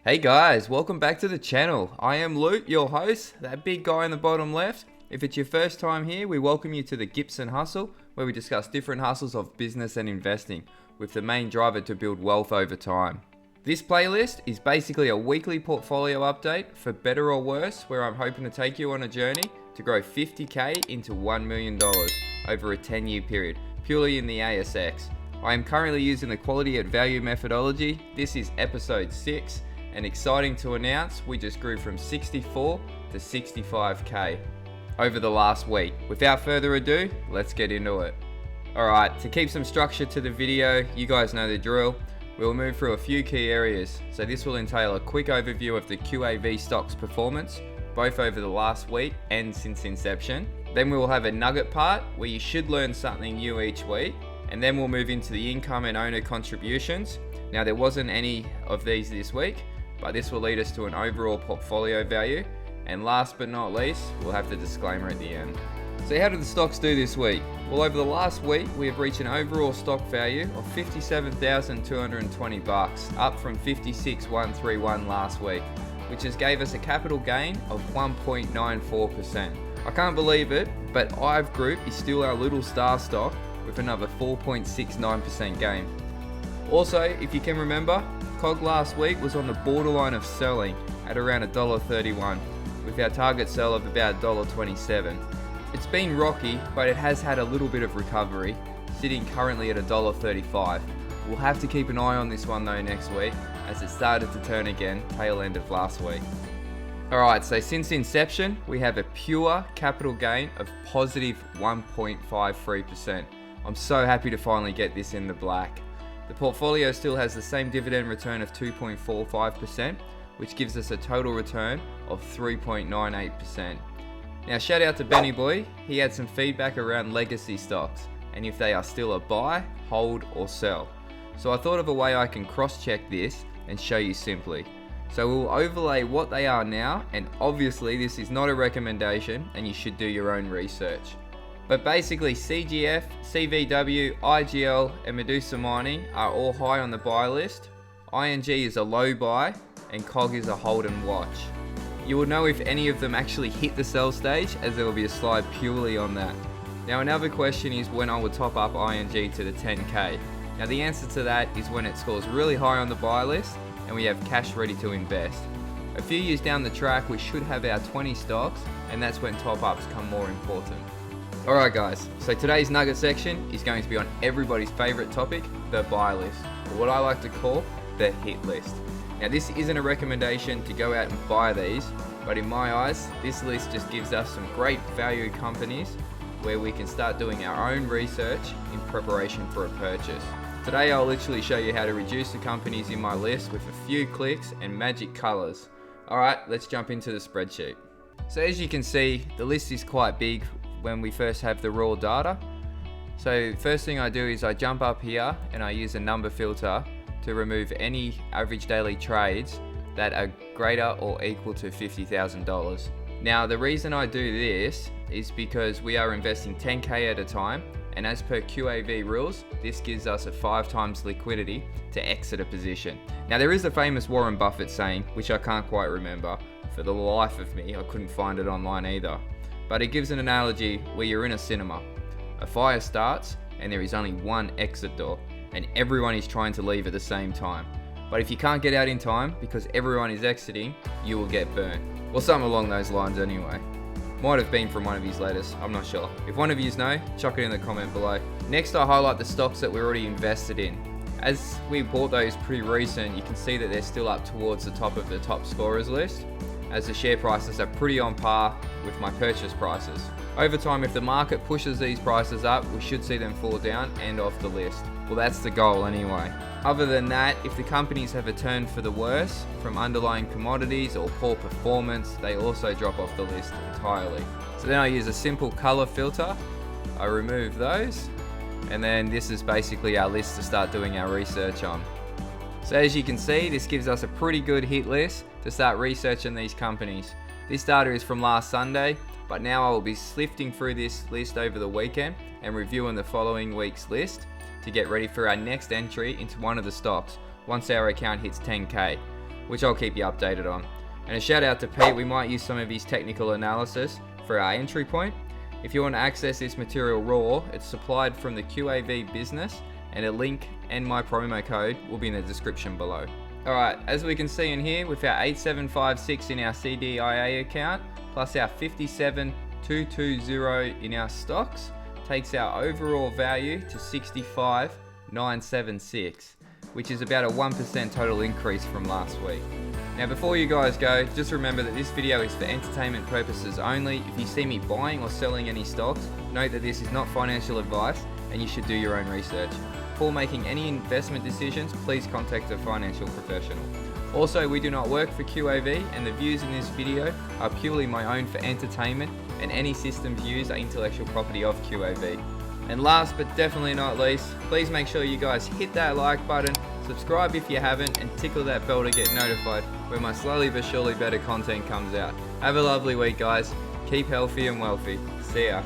Hey guys, welcome back to the channel. I am Luke, your host, that big guy in the bottom left. If it's your first time here, we welcome you to the Gibson Hustle, where we discuss different hustles of business and investing, with the main driver to build wealth over time. This playlist is basically a weekly portfolio update for better or worse, where I'm hoping to take you on a journey to grow 50k into $1 million over a 10-year period, purely in the ASX. I am currently using the quality at value methodology. This is episode 6. And exciting to announce, we just grew from 64 to 65k over the last week. Without further ado, let's get into it. Alright, to keep some structure to the video, you guys know the drill. We'll move through a few key areas. So this will entail a quick overview of the QAV stocks performance, both over the last week and since inception. Then we will have a nugget part where you should learn something new each week. And then we'll move into the income and owner contributions. Now there wasn't any of these this week, but this will lead us to an overall portfolio value. And last but not least, we'll have the disclaimer at the end. So how did the stocks do this week? Well, over the last week, we have reached an overall stock value of $57,220, up from $56,131 last week, which has gave us a capital gain of 1.94%. I can't believe it, but IVE Group is still our little star stock with another 4.69% gain. Also, if you can remember, COG last week was on the borderline of selling at around $1.31, with our target sell of about $1.27. It's been rocky, but it has had a little bit of recovery, sitting currently at $1.35. We'll have to keep an eye on this one though next week, as it started to turn again tail end of last week. Alright, so since inception, we have a pure capital gain of positive 1.53%. I'm so happy to finally get this in the black. The portfolio still has the same dividend return of 2.45%, which gives us a total return of 3.98%. Now shout out to Benny Boy, he had some feedback around legacy stocks, and if they are still a buy, hold or sell. So I thought of a way I can cross-check this and show you simply. So we'll overlay what they are now, and obviously this is not a recommendation and you should do your own research. But basically CGF, CVW, IGL and Medusa Mining are all high on the buy list. ING is a low buy and COG is a hold and watch. You will know if any of them actually hit the sell stage, as there will be a slide purely on that. Now another question is when I would top up ING to the 10k. Now the answer to that is when it scores really high on the buy list and we have cash ready to invest. A few years down the track we should have our 20 stocks, and that's when top ups come more important. Alright guys, so today's nugget section is going to be on everybody's favourite topic, the buy list, or what I like to call the hit list. Now this isn't a recommendation to go out and buy these, but in my eyes, this list just gives us some great value companies where we can start doing our own research in preparation for a purchase. Today I'll literally show you how to reduce the companies in my list with a few clicks and magic colours. Alright, let's jump into the spreadsheet. So as you can see, the list is quite big when we first have the raw data. So first thing I do is I jump up here and I use a number filter to remove any average daily trades that are greater or equal to $50,000. Now the reason I do this is because we are investing 10k at a time, and as per QAV rules, this gives us a 5 times liquidity to exit a position. Now there is a famous Warren Buffett saying, which I can't quite remember, for the life of me, I couldn't find it online either. But it gives an analogy where you're in a cinema. A fire starts and there is only one exit door and everyone is trying to leave at the same time. But if you can't get out in time because everyone is exiting, you will get burned. Or something along those lines anyway. Might have been from one of his letters, I'm not sure. If one of you know, chuck it in the comment below. Next I highlight the stocks that we're already invested in. As we bought those pretty recent, you can see that they're still up towards the top of the top scorers list, as the share prices are pretty on par with my purchase prices. Over time, if the market pushes these prices up, we should see them fall down and off the list. Well, that's the goal anyway. Other than that, if the companies have a turn for the worse from underlying commodities or poor performance, they also drop off the list entirely. So then I use a simple color filter. I remove those, and then this is basically our list to start doing our research on. So as you can see, this gives us a pretty good hit list to start researching these companies. This data is from last Sunday, but now I will be sifting through this list over the weekend and reviewing the following week's list to get ready for our next entry into one of the stocks once our account hits 10k. which I'll keep you updated on. And a shout out to Pete, we might use some of his technical analysis for our entry point. If you want to access this material raw, it's supplied from the QAV business, and a link and my promo code will be in the description below. Alright, as we can see in here, with our 8756 in our CDIA account, plus our 57220 in our stocks, takes our overall value to 65,976, which is about a 1% total increase from last week. Now before you guys go, just remember that this video is for entertainment purposes only. If you see me buying or selling any stocks, note that this is not financial advice and you should do your own research. Before making any investment decisions, please contact a financial professional. Also, we do not work for QAV, and the views in this video are purely my own for entertainment, and any systems used are intellectual property of QAV. And last but definitely not least, please make sure you guys hit that like button, subscribe if you haven't, and tickle that bell to get notified when my slowly but surely better content comes out. Have a lovely week, guys. Keep healthy and wealthy. See ya.